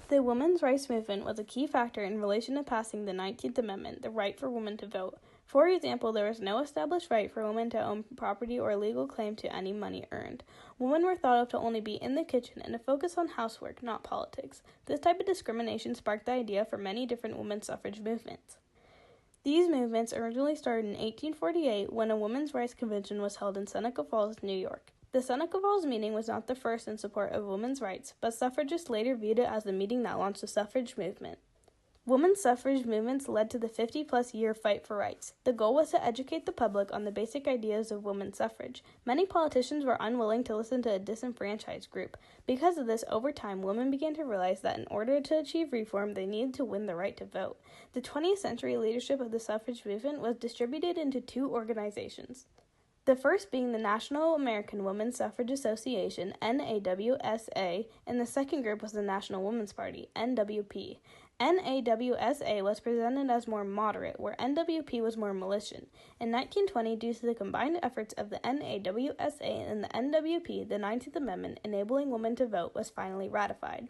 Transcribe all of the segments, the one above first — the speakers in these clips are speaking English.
The women's rights movement was a key factor in relation to passing the 19th Amendment, the right for women to vote. For example, there was no established right for women to own property or legal claim to any money earned. Women were thought of to only be in the kitchen and to focus on housework, not politics. This type of discrimination sparked the idea for many different women's suffrage movements. These movements originally started in 1848 when a women's rights convention was held in Seneca Falls, New York. The Seneca Falls meeting was not the first in support of women's rights, but suffragists later viewed it as the meeting that launched the suffrage movement. Women's suffrage movements led to the 50-plus year fight for rights. The goal was to educate the public on the basic ideas of women's suffrage. Many politicians were unwilling to listen to a disenfranchised group. Because of this, over time, women began to realize that in order to achieve reform, they needed to win the right to vote. The 20th century leadership of the suffrage movement was distributed into two organizations. The first being the National American Women's Suffrage Association, NAWSA, and the second group was the National Women's Party, NWP. NAWSA was presented as more moderate, where NWP was more militant. In 1920, due to the combined efforts of the NAWSA and the NWP, the 19th Amendment, enabling women to vote, was finally ratified.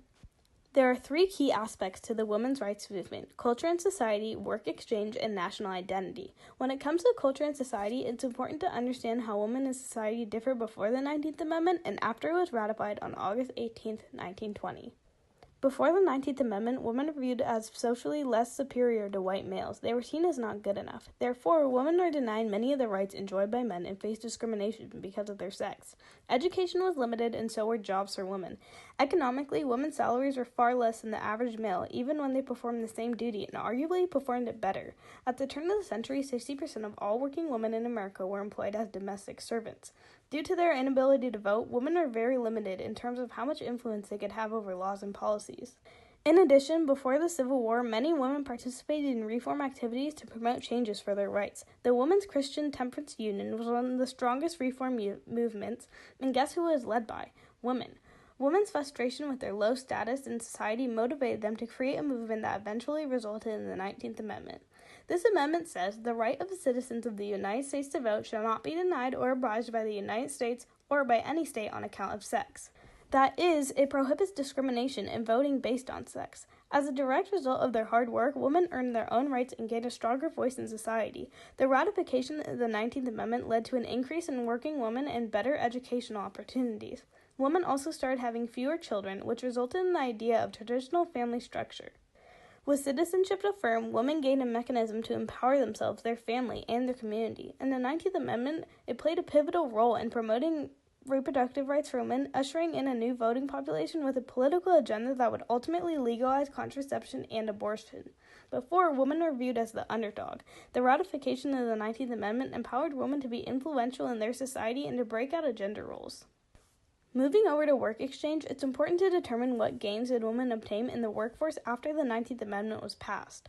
There are three key aspects to the women's rights movement: culture and society, work exchange, and national identity. When it comes to culture and society, it's important to understand how women in society differ before the 19th Amendment and after it was ratified on August 18, 1920. Before the 19th Amendment, women were viewed as socially less superior to white males. They were seen as not good enough. Therefore, women were denied many of the rights enjoyed by men and faced discrimination because of their sex. Education was limited, and so were jobs for women. Economically, women's salaries were far less than the average male, even when they performed the same duty and arguably performed it better. At the turn of the century, 60% of all working women in America were employed as domestic servants. Due to their inability to vote, women are very limited in terms of how much influence they could have over laws and policies. In addition, before the Civil War, many women participated in reform activities to promote changes for their rights. The Women's Christian Temperance Union was one of the strongest reform movements, and guess who it was led by? Women. Women's frustration with their low status in society motivated them to create a movement that eventually resulted in the 19th Amendment. This amendment says, "The right of the citizens of the United States to vote shall not be denied or abridged by the United States or by any state on account of sex." That is, it prohibits discrimination in voting based on sex. As a direct result of their hard work, women earned their own rights and gained a stronger voice in society. The ratification of the 19th Amendment led to an increase in working women and better educational opportunities. Women also started having fewer children, which resulted in the idea of traditional family structure. With citizenship affirmed, women gained a mechanism to empower themselves, their family, and their community. In the 19th Amendment, it played a pivotal role in promoting reproductive rights for women, ushering in a new voting population with a political agenda that would ultimately legalize contraception and abortion. Before, women were viewed as the underdog. The ratification of the 19th Amendment empowered women to be influential in their society and to break out of gender roles. Moving over to work exchange, it's important to determine what gains did women obtain in the workforce after the 19th Amendment was passed.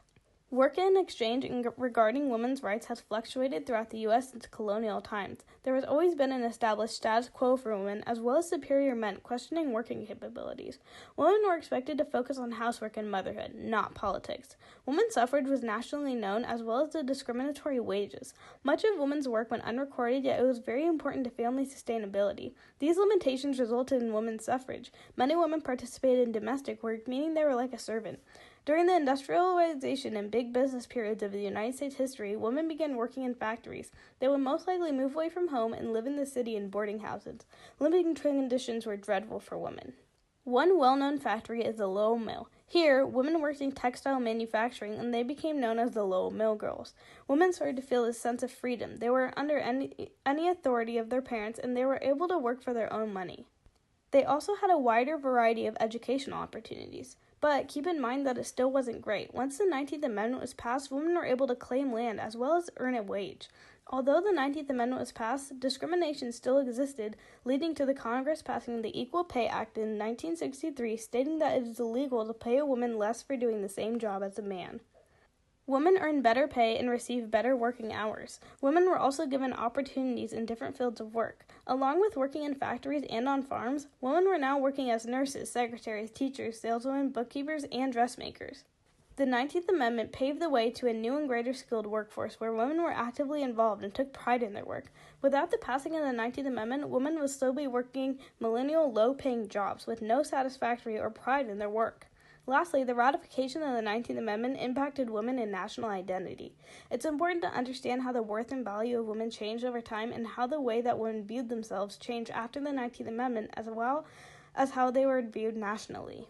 Work in exchange regarding women's rights has fluctuated throughout the U.S. since colonial times. There has always been an established status quo for women, as well as superior men questioning working capabilities. Women were expected to focus on housework and motherhood, not politics. Women's suffrage was nationally known, as well as the discriminatory wages. Much of women's work went unrecorded, yet it was very important to family sustainability. These limitations resulted in women's suffrage. Many women participated in domestic work, meaning they were like a servant. During the industrialization and big business periods of the United States history, women began working in factories. They would most likely move away from home and live in the city in boarding houses. Living conditions were dreadful for women. One well-known factory is the Lowell Mill. Here, women worked in textile manufacturing, and they became known as the Lowell Mill Girls. Women started to feel a sense of freedom. They were under any authority of their parents, and they were able to work for their own money. They also had a wider variety of educational opportunities. But keep in mind that it still wasn't great. Once the 19th Amendment was passed, women were able to claim land as well as earn a wage. Although the 19th Amendment was passed, discrimination still existed, leading to the Congress passing the Equal Pay Act in 1963, stating that it is illegal to pay a woman less for doing the same job as a man. Women earned better pay and received better working hours. Women were also given opportunities in different fields of work. Along with working in factories and on farms, women were now working as nurses, secretaries, teachers, saleswomen, bookkeepers, and dressmakers. The 19th Amendment paved the way to a new and greater skilled workforce where women were actively involved and took pride in their work. Without the passing of the 19th Amendment, women would still be working millennial low-paying jobs with no satisfactory or pride in their work. Lastly, the ratification of the 19th Amendment impacted women in national identity. It's important to understand how the worth and value of women changed over time and how the way that women viewed themselves changed after the 19th Amendment, as well as how they were viewed nationally.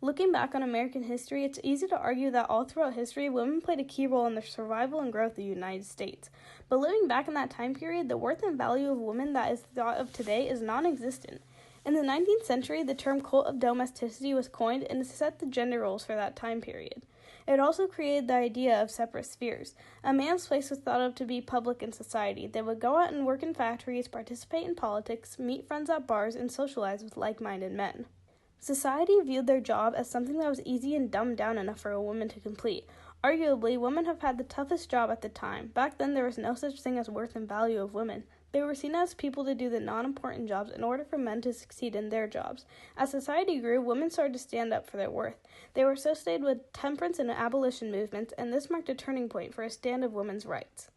Looking back on American history, it's easy to argue that all throughout history, women played a key role in the survival and growth of the United States. But living back in that time period, the worth and value of women that is thought of today is non-existent. In the 19th century, the term cult of domesticity was coined and set the gender roles for that time period. It also created the idea of separate spheres. A man's place was thought of to be public in society. They would go out and work in factories, participate in politics, meet friends at bars, and socialize with like-minded men. Society viewed their job as something that was easy and dumbed down enough for a woman to complete. Arguably, women have had the toughest job at the time. Back then, there was no such thing as worth and value of women. They were seen as people to do the non-important jobs in order for men to succeed in their jobs. As society grew, women started to stand up for their worth. They were associated with temperance and abolition movements, and this marked a turning point for a stand of women's rights.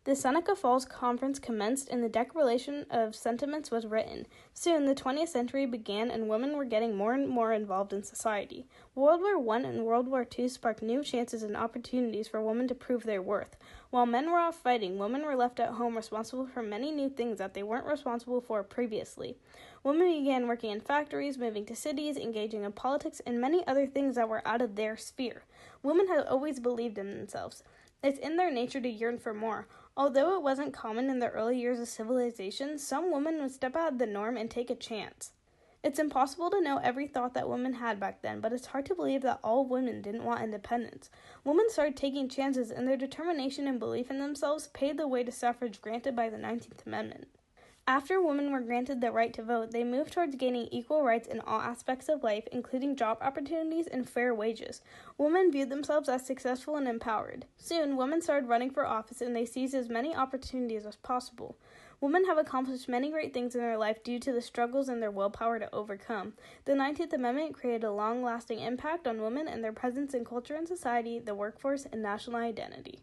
The Seneca Falls Conference commenced and the Declaration of Sentiments was written. Soon, the 20th century began and women were getting more and more involved in society. World War I and World War II sparked new chances and opportunities for women to prove their worth. While men were off fighting, women were left at home responsible for many new things that they weren't responsible for previously. Women began working in factories, moving to cities, engaging in politics, and many other things that were out of their sphere. Women had always believed in themselves. It's in their nature to yearn for more. Although it wasn't common in the early years of civilization, some women would step out of the norm and take a chance. It's impossible to know every thought that women had back then, but it's hard to believe that all women didn't want independence. Women started taking chances, and their determination and belief in themselves paved the way to suffrage granted by the 19th Amendment. After women were granted the right to vote, they moved towards gaining equal rights in all aspects of life, including job opportunities and fair wages. Women viewed themselves as successful and empowered. Soon, women started running for office and they seized as many opportunities as possible. Women have accomplished many great things in their life due to the struggles and their willpower to overcome. The 19th Amendment created a long-lasting impact on women and their presence in culture and society, the workforce, and national identity.